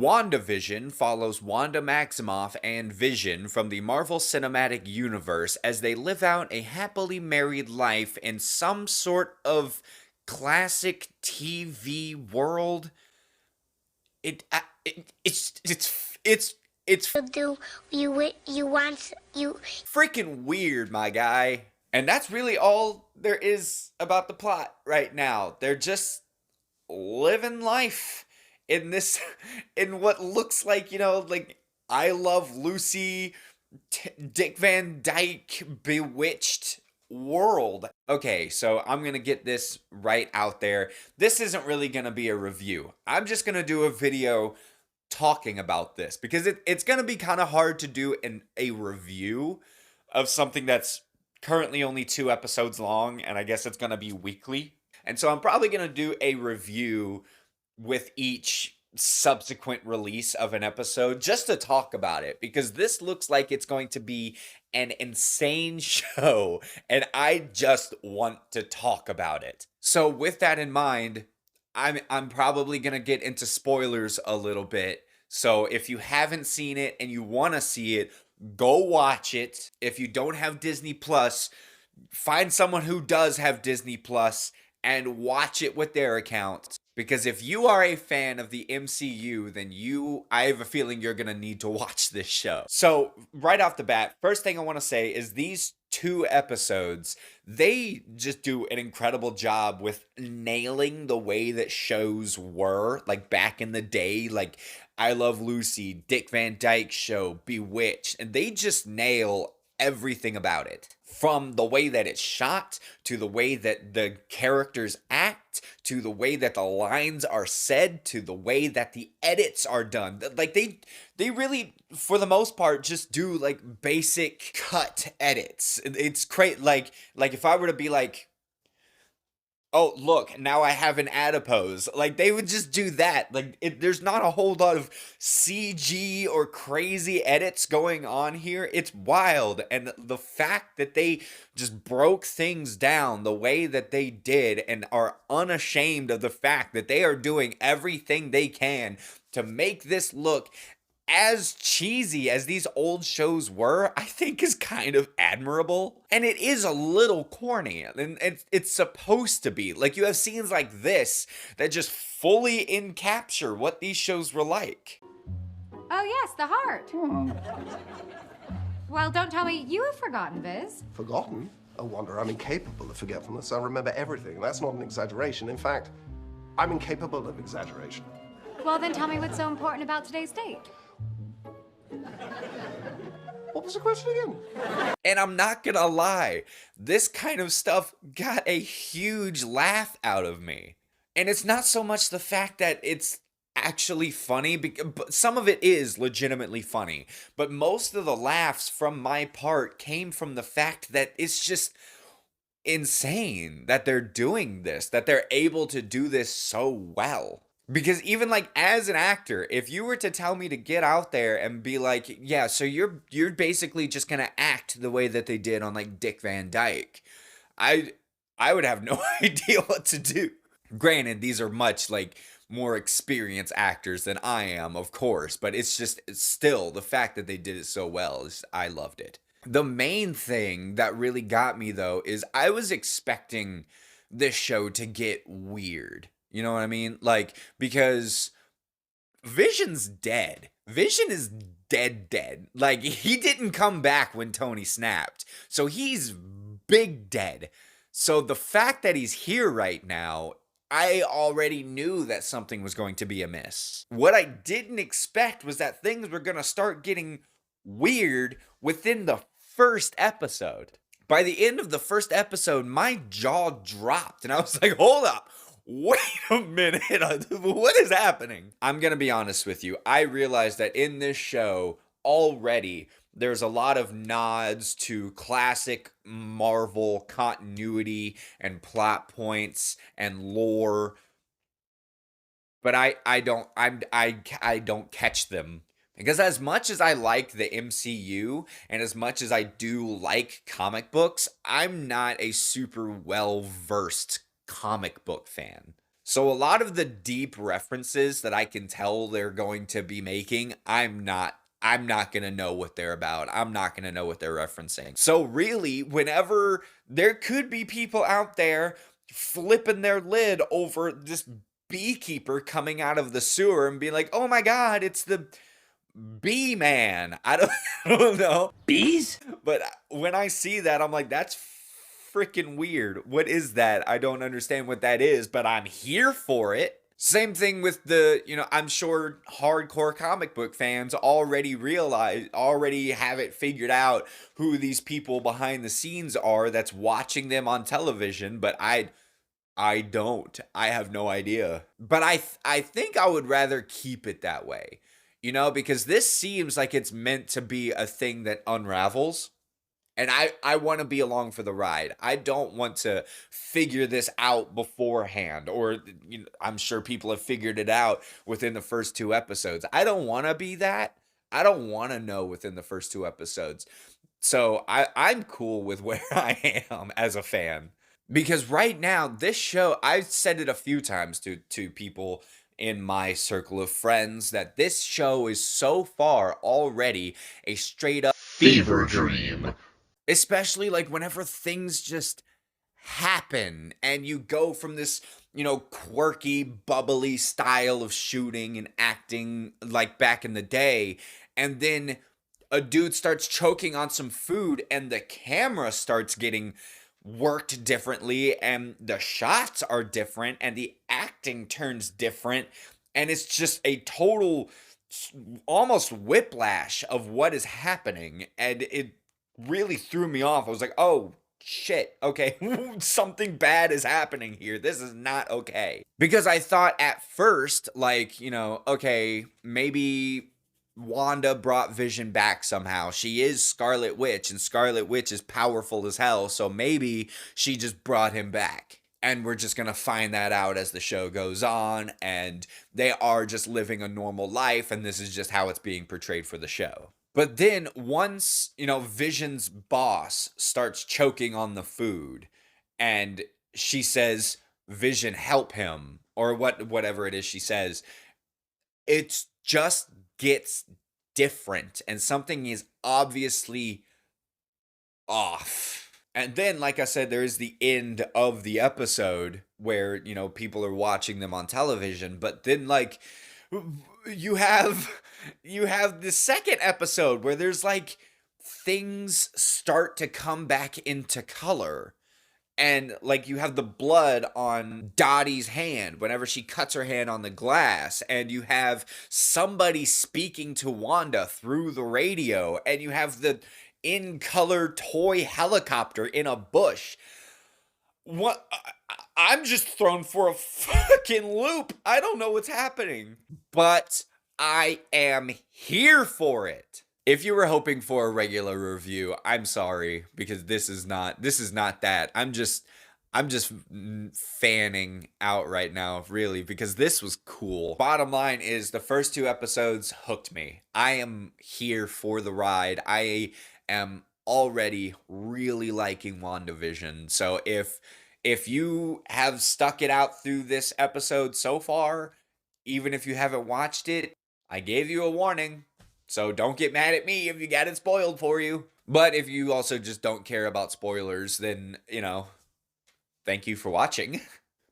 WandaVision follows Wanda Maximoff and Vision from the Marvel Cinematic Universe as they live out a happily married life in some sort of classic TV world. It's Do you want you freaking weird, my guy. And that's really all there is about the plot right now. They're just living life in this, in what looks like, like I Love Lucy, Dick Van Dyke, Bewitched world. Okay, so I'm going to get this right out there. This isn't really going to be a review. I'm just going to do a video talking about this because it's going to be kind of hard to do a review of something that's currently only 2 episodes long, and I guess it's going to be weekly. And so I'm probably going to do a review with each subsequent release of an episode just to talk about it, because this looks like it's going to be an insane show and I just want to talk about it. So with that in mind, I'm probably going to get into spoilers a little bit. So if you haven't seen it and you want to see it, go watch it. If you don't have Disney Plus, find someone who does have Disney Plus and watch it with their account. Because if you are a fan of the MCU, then I have a feeling you're going to need to watch this show. So right off the bat, first thing I want to say is these 2 episodes, they just do an incredible job with nailing the way that shows were, like back in the day, like I Love Lucy, Dick Van Dyke Show, Bewitched, and they just nail everything about it. From the way that it's shot, to the way that the characters act, to the way that the lines are said, to the way that the edits are done. Like they really, for the most part, just do like basic cut edits. It's great. Like if I were to be like, oh, look, now I have an adipose. Like, they would just do that. Like, there's not a whole lot of CG or crazy edits going on here. It's wild. And the fact that they just broke things down the way that they did and are unashamed of the fact that they are doing everything they can to make this look as cheesy as these old shows were, I think is kind of admirable. And it is a little corny, and it's supposed to be. Like, you have scenes like this that just fully encapture what these shows were like. Oh yes, the heart. Well, don't tell me you have forgotten, Viz. Forgotten? Oh, Wanda, I'm incapable of forgetfulness. I remember everything. That's not an exaggeration. In fact, I'm incapable of exaggeration. Well, then tell me what's so important about today's date. What was the question again? And I'm not gonna lie, this kind of stuff got a huge laugh out of me. And it's not so much the fact that it's actually funny, but some of it is legitimately funny. But most of the laughs from my part came from the fact that it's just insane that they're doing this, that they're able to do this so well. Because even like as an actor, if you were to tell me to get out there and be like, yeah, so you're basically just gonna act the way that they did on like Dick Van Dyke, I would have no idea what to do. Granted, these are much like more experienced actors than I am, of course, but it's still the fact that they did it so well I loved it. The main thing that really got me though is I was expecting this show to get weird. You know what I mean? Like, because Vision's dead. Vision is dead. Like, he didn't come back when Tony snapped. So he's big dead. So the fact that he's here right now, I already knew that something was going to be amiss. What I didn't expect was that things were going to start getting weird within the first episode. By the end of the first episode, my jaw dropped and I was like, hold up. Wait a minute, what is happening? I'm gonna be honest with you. I realized that in this show already, there's a lot of nods to classic Marvel continuity and plot points and lore, but I don't catch them. Because as much as I like the MCU and as much as I do like comic books, I'm not a super well-versed comic book fan. So a lot of the deep references that I can tell they're going to be making, I'm not going to know what they're about. I'm not going to know what they're referencing. So really, whenever there could be people out there flipping their lid over this beekeeper coming out of the sewer and being like, "Oh my god, it's the bee man." I don't, I don't know. Bees? But when I see that, I'm like, that's freaking weird. What is that? I don't understand what that is, but I'm here for it. Same thing with I'm sure hardcore comic book fans already have it figured out who these people behind the scenes are that's watching them on television, but I don't. I have no idea. But I think I would rather keep it that way. Because this seems like it's meant to be a thing that unravels. And I want to be along for the ride. I don't want to figure this out beforehand. Or I'm sure people have figured it out within the first 2 episodes. I don't want to be that. I don't want to know within the first 2 episodes. So I'm cool with where I am as a fan. Because right now, this show, I've said it a few times to people in my circle of friends that this show is so far already a straight up Fever dream. Especially like whenever things just happen and you go from this, quirky, bubbly style of shooting and acting like back in the day, and then a dude starts choking on some food and the camera starts getting worked differently and the shots are different and the acting turns different, and it's just a total almost whiplash of what is happening, and it really threw me off. I was like, oh shit, okay, something bad is happening here. This is not okay. Because I thought at first, like, okay, maybe Wanda brought Vision back somehow. She is Scarlet Witch, and Scarlet Witch is powerful as hell, so maybe she just brought him back. And we're just going to find that out as the show goes on, and they are just living a normal life, and this is just how it's being portrayed for the show. But then once, Vision's boss starts choking on the food and she says, "Vision, help him," or whatever it is she says, it just gets different and something is obviously off. And then, like I said, there is the end of the episode where, people are watching them on television, but then like you have the second episode where there's like things start to come back into color, and like you have the blood on Dottie's hand whenever she cuts her hand on the glass, and you have somebody speaking to Wanda through the radio, and you have the in color toy helicopter in a bush. What? I'm just thrown for a fucking loop. I don't know what's happening, but I am here for it. If you were hoping for a regular review, I'm sorry, because this is not that. I'm just fanning out right now, really, because this was cool. Bottom line is the first 2 episodes hooked me. I am here for the ride. I am already really liking WandaVision. So if you have stuck it out through this episode so far, even if you haven't watched it, I gave you a warning. So don't get mad at me if you got it spoiled for you. But if you also just don't care about spoilers, then, thank you for watching.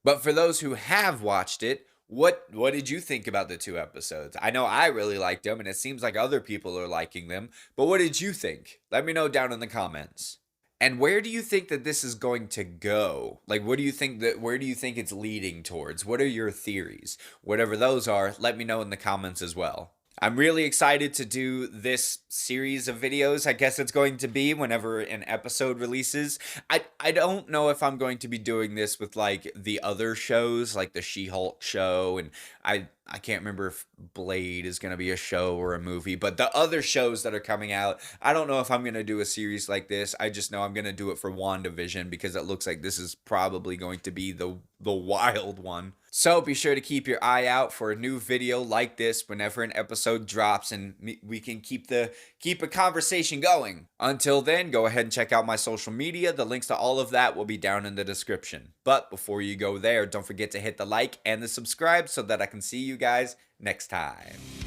But for those who have watched it, what did you think about the 2 episodes? I know I really liked them, and it seems like other people are liking them. But what did you think? Let me know down in the comments. And where do you think that this is going to go? Like, where do you think it's leading towards? What are your theories? Whatever those are, let me know in the comments as well. I'm really excited to do this series of videos. I guess it's going to be whenever an episode releases. I don't know if I'm going to be doing this with like the other shows, like the She-Hulk show, and I can't remember if Blade is going to be a show or a movie, but the other shows that are coming out, I don't know if I'm going to do a series like this. I just know I'm going to do it for WandaVision because it looks like this is probably going to be the wild one. So be sure to keep your eye out for a new video like this whenever an episode drops, and we can keep a conversation going. Until then, go ahead and check out my social media. The links to all of that will be down in the description. But before you go there, don't forget to hit the like and the subscribe so that I can see you guys next time.